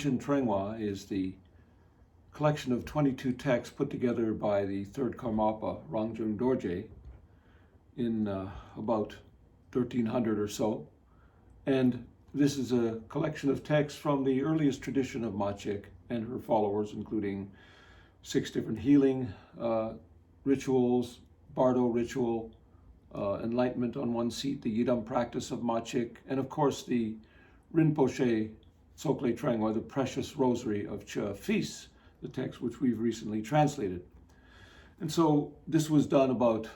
Rongjin Trengwa is the collection of 22 texts put together by the third Karmapa, Rongjin Dorje, in about 1300 or so. And this is a collection of texts from the earliest tradition of MaChik and her followers, including 6 different healing rituals, Bardo ritual, enlightenment on one seat, the Yidam practice of MaChik, and of course the Rinpoche Tsokle Trengwa, the Precious Rosary of Chöd feasts, the text which we've recently translated. And so this was done about,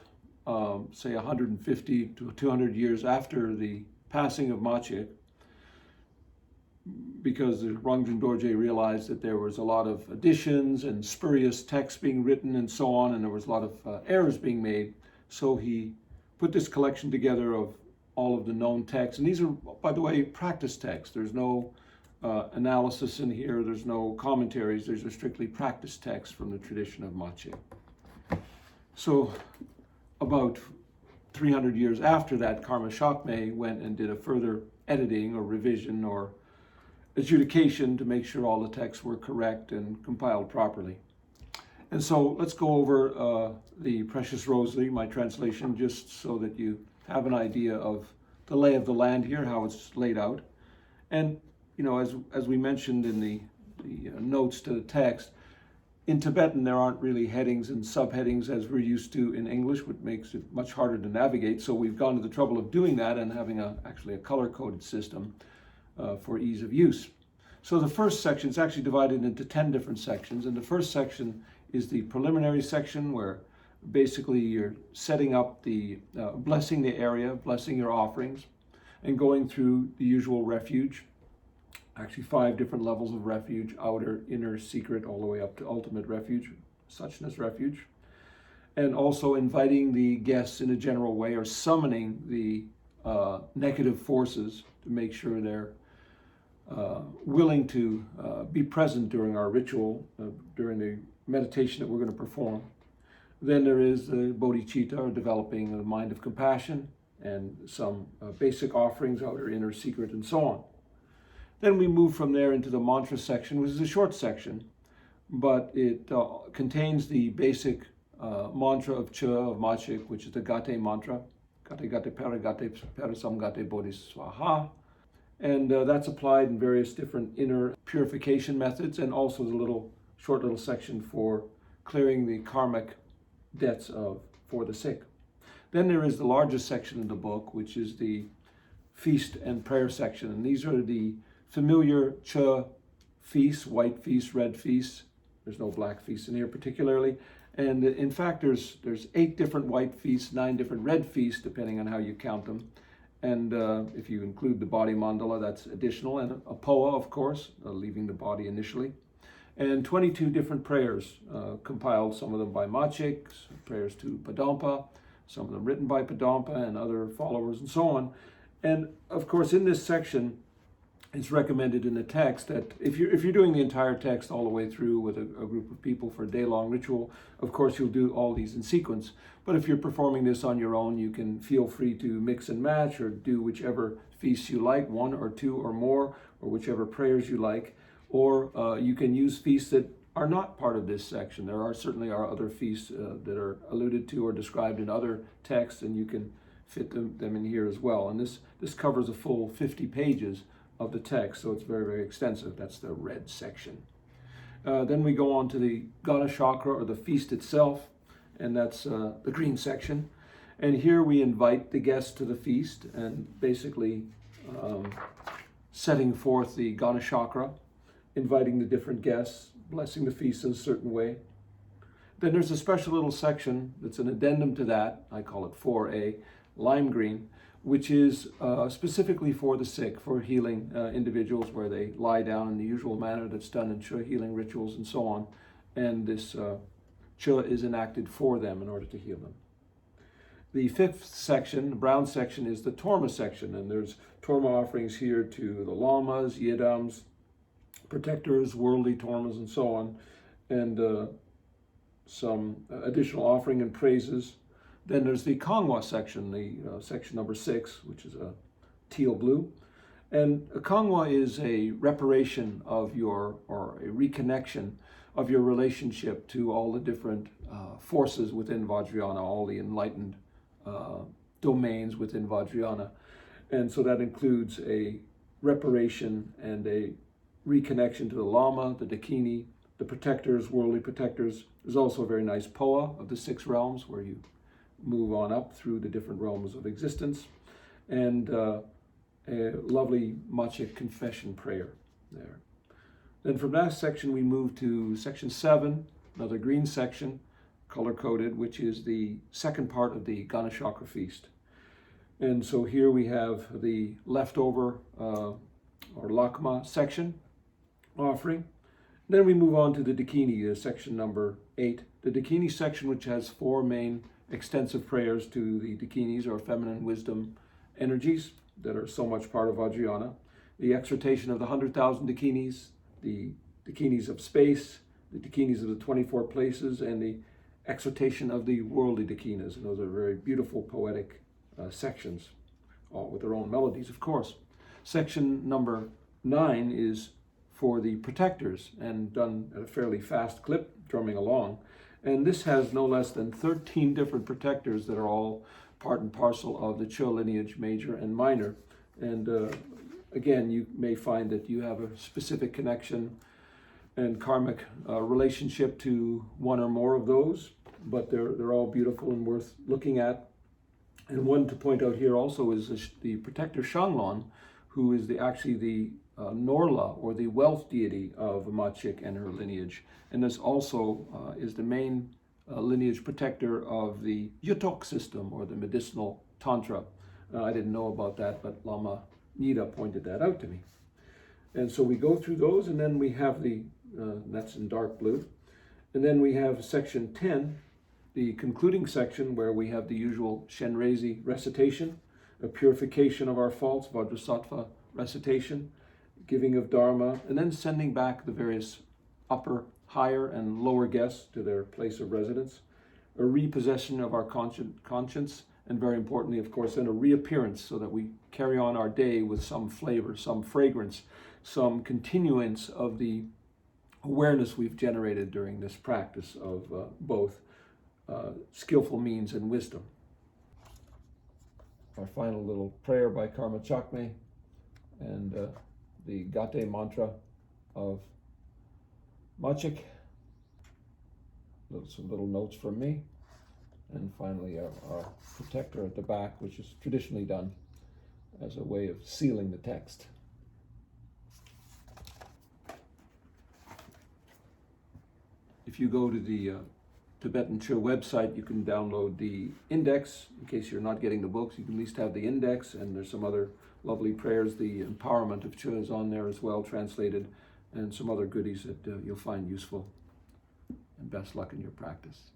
say, 150 to 200 years after the passing of MaChik, because the Rongjin Dorje realized that there was a lot of additions and spurious texts being written and so on, and there was a lot of errors being made. So he put this collection together of all of the known texts. And these are, by the way, practice texts. There's no analysis in here. There's no commentaries. These are strictly practice texts from the tradition of MaChik. So about 300 years after that, Karma Shakme went and did a further editing or revision or adjudication to make sure all the texts were correct and compiled properly. And so let's go over the Precious Rosary, my translation, just so that you have an idea of the lay of the land here, how it's laid out. And, you know, as we mentioned in the notes to the text, in Tibetan there aren't really headings and subheadings as we're used to in English, which makes it much harder to navigate. So we've gone to the trouble of doing that and having actually a color-coded system for ease of use. So the first section is actually divided into 10 different sections, and the first section is the preliminary section, where basically you're setting up the, blessing the area, blessing your offerings, and going through the usual refuge. Actually 5 different levels of refuge: outer, inner, secret, all the way up to ultimate refuge, suchness refuge. And also inviting the guests in a general way, or summoning the negative forces to make sure they're willing to be present during our ritual, during the meditation that we're going to perform. Then there is the bodhicitta, or developing the mind of compassion, and some basic offerings, outer, inner, secret, and so on. Then we move from there into the mantra section, which is a short section, but it contains the basic mantra of Chöd, of MaChik, which is the Gate mantra, Gate Gate Pera Gate Pera Sam Gate Bodhiswaha. And that's applied in various different inner purification methods, and also the short little section for clearing the karmic debts for the sick. Then there is the largest section in the book, which is the feast and prayer section. And these are the familiar Chöd feasts: white feasts, red feasts. There's no black feasts in here particularly. And in fact, there's 8 different white feasts, 9 different red feasts, depending on how you count them. And if you include the body mandala, that's additional, and a poa, of course, leaving the body initially. And 22 different prayers, compiled, some of them by MaChik, prayers to Padampa, some of them written by Padampa and other followers, and so on. And of course, in this section, it's recommended in the text that if you're doing the entire text all the way through with a group of people for a day-long ritual, of course you'll do all these in sequence. But if you're performing this on your own, you can feel free to mix and match, or do whichever feasts you like, 1 or 2 or more, or whichever prayers you like. Or you can use feasts that are not part of this section. There certainly are other feasts that are alluded to or described in other texts, and you can fit them in here as well. And this covers a full 50 pages of the text, so it's very, very extensive. That's the red section. Then we go on to the Gana chakra, or the feast itself, and that's the green section. And here we invite the guests to the feast, and basically setting forth the Gana chakra, inviting the different guests, blessing the feast in a certain way. Then there's a special little section that's an addendum to that. I call it 4A, lime green, which is specifically for the sick, for healing individuals, where they lie down in the usual manner that's done in Chöd healing rituals and so on. And this Chöd is enacted for them in order to heal them. The 5th section, the brown section, is the Torma section, and there's Torma offerings here to the lamas, yidams, protectors, worldly Tormas, and so on, and some additional offering and praises. Then there's the Kangwa section, the section number 6, which is a teal blue, And a Kangwa is a reparation of or a reconnection of your relationship to all the different forces within Vajrayana, all the enlightened domains within Vajrayana. And so that includes a reparation and a reconnection to the Lama, the Dakini, the protectors, worldly protectors. There's also a very nice poa of the 6 realms where you move on up through the different realms of existence. And a lovely MaChik confession prayer there. Then from that section we move to section 7, another green section, color-coded, which is the second part of the Gana Chakra feast. And so here we have the leftover or Lakma section offering. Then we move on to the Dakini, section number 8. The Dakini section, which has 4 main extensive prayers to the Dakinis, or feminine wisdom energies that are so much part of Vajrayana. The exhortation of the 100,000 Dakinis, the Dakinis of space, the Dakinis of the 24 places, and the exhortation of the worldly Dakinas. And those are very beautiful poetic sections, all with their own melodies, of course. Section number 9 is for the protectors and done at a fairly fast clip, drumming along. And this has no less than 13 different protectors that are all part and parcel of the Chöd lineage, major and minor. And again, you may find that you have a specific connection and karmic relationship to one or more of those, but they're all beautiful and worth looking at. And one to point out here also is the protector Shanglon, who is actually the Norla, or the wealth deity of MaChik and her lineage. And this also is the main lineage protector of the Yutok system, or the medicinal Tantra. I didn't know about that, but Lama Nida pointed that out to me. And so we go through those, and then we have that's in dark blue. And then we have section 10, the concluding section, where we have the usual Shenrezi recitation, a purification of our faults, Vajrasattva recitation, giving of Dharma, and then sending back the various upper, higher, and lower guests to their place of residence, a repossession of our conscience, and very importantly, of course, then a reappearance so that we carry on our day with some flavor, some fragrance, some continuance of the awareness we've generated during this practice of both skillful means and wisdom. Our final little prayer by Karma Chakme, and the Gate mantra of MaChik, some little notes from me, and finally our protector at the back, which is traditionally done as a way of sealing the text. If you go to the Tibetan Chöd website, you can download the index. In case you're not getting the books, you can at least have the index, and there's some other lovely prayers. The empowerment of Chöd is on there as well, translated, and some other goodies that you'll find useful. And best luck in your practice.